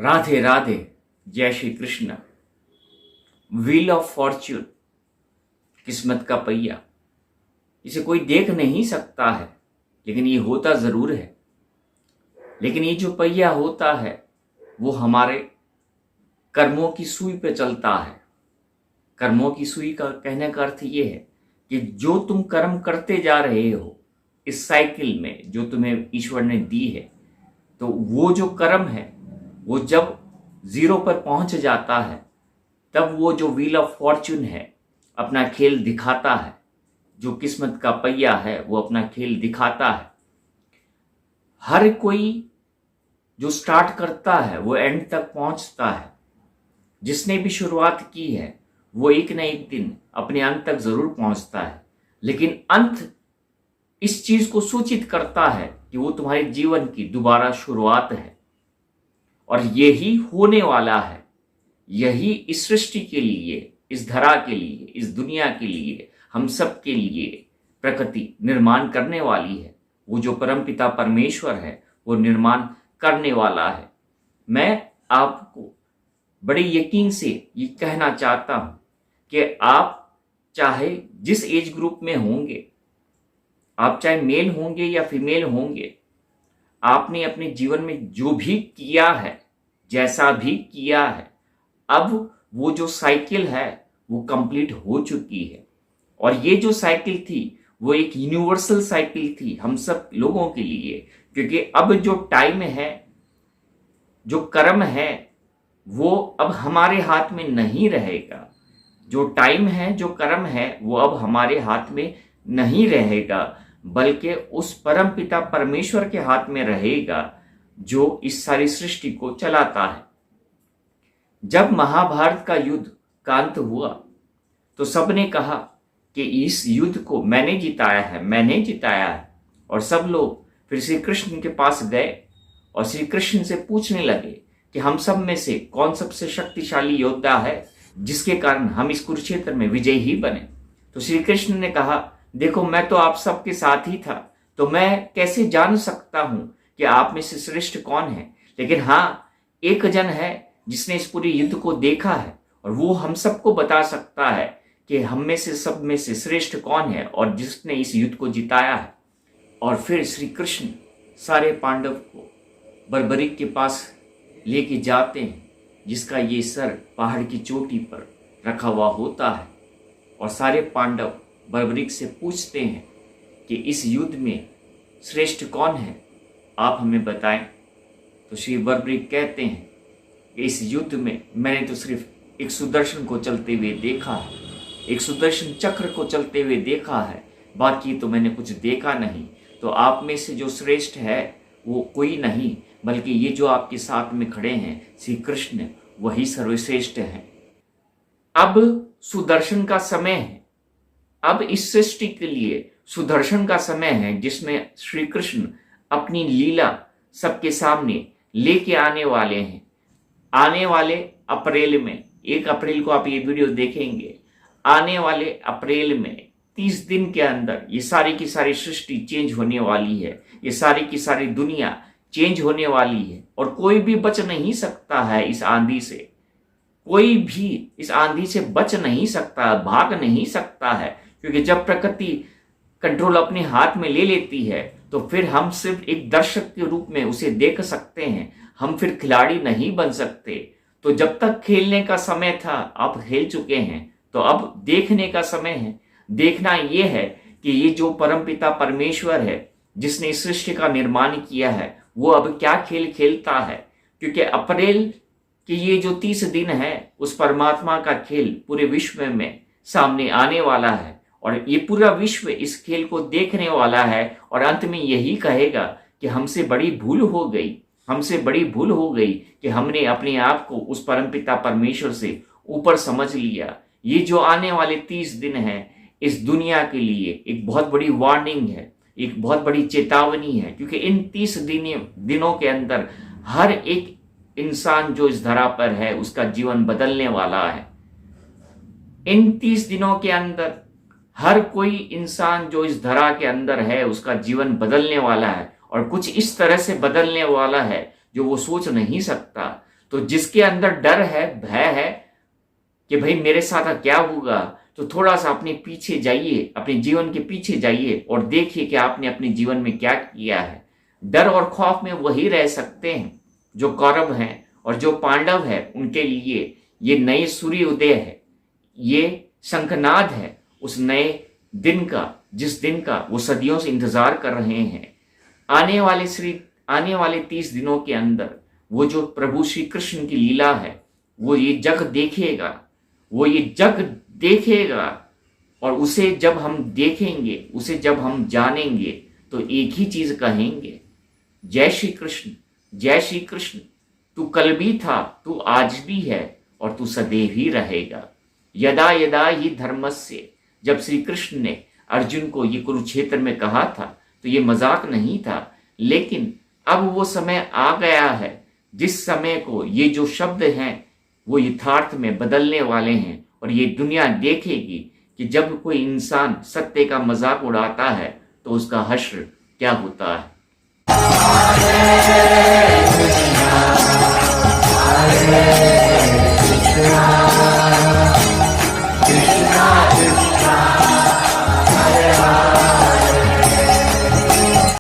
राधे राधे, जय Shri Krishna. Wheel of Fortune, किस्मत का पहिया, इसे कोई देख नहीं सकता है, लेकिन ये होता जरूर है। लेकिन ये जो पहिया होता है वो हमारे कर्मों की सुई पे चलता है। कर्मों की सुई का कहने का अर्थ ये है कि जो तुम कर्म करते जा रहे हो इस साइकिल में जो तुम्हें ईश्वर ने दी है, तो वो जो कर्म है वो जब जीरो पर पहुंच जाता है तब वो जो व्हील ऑफ फॉर्च्यून है अपना खेल दिखाता है। जो किस्मत का पहिया है वो अपना खेल दिखाता है। हर कोई जो स्टार्ट करता है वो एंड तक पहुंचता है। जिसने भी शुरुआत की है वो एक न एक दिन अपने अंत तक जरूर पहुंचता है, लेकिन अंत इस चीज को सूचित करता है कि वो तुम्हारे जीवन की दोबारा शुरुआत है। और यही होने वाला है, यही इस सृष्टि के लिए, इस धरा के लिए, इस दुनिया के लिए, हम सब के लिए प्रकृति निर्माण करने वाली है। वो जो परमपिता परमेश्वर है वो निर्माण करने वाला है। मैं आपको बड़े यकीन से ये कहना चाहता हूं कि आप चाहे जिस एज ग्रुप में होंगे, आप चाहे मेल होंगे या फीमेल होंगे, आपने अपने जीवन में जो भी किया है, जैसा भी किया है, अब वो जो साइकिल है वो कंप्लीट हो चुकी है। और ये जो साइकिल थी वो एक यूनिवर्सल साइकिल थी हम सब लोगों के लिए, क्योंकि अब जो टाइम है, जो कर्म है, वो अब हमारे हाथ में नहीं रहेगा। जो टाइम है, जो कर्म है, वो अब हमारे हाथ में नहीं रहेगा, बल्कि उस परम पिता परमेश्वर के हाथ में रहेगा जो इस सारी सृष्टि को चलाता है। जब महाभारत का युद्ध का अंत हुआ तो सबने कहा कि इस युद्ध को मैंने जिताया है, मैंने जिताया है। और सब लोग फिर श्री कृष्ण के पास गए और श्री कृष्ण से पूछने लगे कि हम सब में से कौन सबसे शक्तिशाली योद्धा है जिसके कारण हम इस कुरुक्षेत्र में विजयी ही बने। तो श्री कृष्ण ने कहा, देखो मैं तो आप सबके साथ ही था, तो मैं कैसे जान सकता हूं कि आप में से श्रेष्ठ कौन है। लेकिन हाँ, एक जन है जिसने इस पूरे युद्ध को देखा है और वो हम सबको बता सकता है कि हम में से सब में से श्रेष्ठ कौन है और जिसने इस युद्ध को जिताया है। और फिर श्री कृष्ण सारे पांडव को बर्बरीक के पास लेके जाते हैं, जिसका ये सर पहाड़ की चोटी पर रखा हुआ होता है। और सारे पांडव बर्बरीक से पूछते हैं कि इस युद्ध में श्रेष्ठ कौन है, आप हमें बताएं। तो श्री बर्बरीक कहते हैं कि इस युद्ध में मैंने तो सिर्फ एक सुदर्शन को चलते हुए देखा है, एक सुदर्शन चक्र को चलते हुए देखा है, बाकी तो मैंने कुछ देखा नहीं। तो आप में से जो श्रेष्ठ है वो कोई नहीं, बल्कि ये जो आपके साथ में खड़े हैं श्री कृष्ण, वही सर्वश्रेष्ठ हैं। अब सुदर्शन का समय है, अब इस सृष्टि के लिए सुदर्शन का समय है, जिसमें श्री कृष्ण अपनी लीला सबके सामने लेके आने वाले हैं। आने वाले अप्रैल में, 1 अप्रैल को आप ये वीडियो देखेंगे, आने वाले अप्रैल में 30 दिन के अंदर ये सारी की सारी सृष्टि चेंज होने वाली है, ये सारी की सारी दुनिया चेंज होने वाली है। और कोई भी बच नहीं सकता है इस आंधी से, कोई भी इस आंधी से बच नहीं सकता, भाग नहीं सकता है, क्योंकि जब प्रकृति कंट्रोल अपने हाथ में ले लेती है तो फिर हम सिर्फ एक दर्शक के रूप में उसे देख सकते हैं, हम फिर खिलाड़ी नहीं बन सकते। तो जब तक खेलने का समय था आप खेल चुके हैं, तो अब देखने का समय है। देखना यह है कि ये जो परमपिता परमेश्वर है जिसने इस सृष्टि का निर्माण किया है वो अब क्या खेल खेलता है, क्योंकि अप्रैल के ये जो 30 दिन है उस परमात्मा का खेल पूरे विश्व में सामने आने वाला है। और ये पूरा विश्व इस खेल को देखने वाला है और अंत में यही कहेगा कि हमसे बड़ी भूल हो गई, हमसे बड़ी भूल हो गई कि हमने अपने आप को उस परमपिता परमेश्वर से ऊपर समझ लिया। ये जो आने वाले 30 दिन हैं इस दुनिया के लिए एक बहुत बड़ी वार्निंग है, एक बहुत बड़ी चेतावनी है, क्योंकि इन 30 दिनों के अंदर हर एक इंसान जो इस धरा पर है उसका जीवन बदलने वाला है। इन 30 दिनों के अंदर हर कोई इंसान जो इस धरा के अंदर है उसका जीवन बदलने वाला है, और कुछ इस तरह से बदलने वाला है जो वो सोच नहीं सकता। तो जिसके अंदर डर है, भय है कि भाई मेरे साथ क्या होगा, तो थोड़ा सा अपने पीछे जाइए, अपने जीवन के पीछे जाइए और देखिए कि आपने अपने जीवन में क्या किया है। डर और खौफ में वही रह सकते हैं जो कौरव हैं, और जो पांडव है उनके लिए ये नए सूर्य उदय है, ये शंखनाद है उस नए दिन का, जिस दिन का वो सदियों से इंतजार कर रहे हैं। आने वाले 30 दिनों के अंदर वो जो प्रभु श्री कृष्ण की लीला है वो ये जग देखेगा, और उसे जब हम देखेंगे, उसे जब हम जानेंगे, तो एक ही चीज कहेंगे, जय श्री कृष्ण, जय श्री कृष्ण। तू कल भी था, तू आज भी है, और तू सदैव ही रहेगा। यदा यदा ही धर्मस्य, जब श्री कृष्ण ने अर्जुन को ये कुरुक्षेत्र में कहा था तो ये मजाक नहीं था, लेकिन अब वो समय आ गया है जिस समय को ये जो शब्द हैं वो यथार्थ में बदलने वाले हैं, और ये दुनिया देखेगी कि जब कोई इंसान सत्य का मजाक उड़ाता है तो उसका हश्र क्या होता है।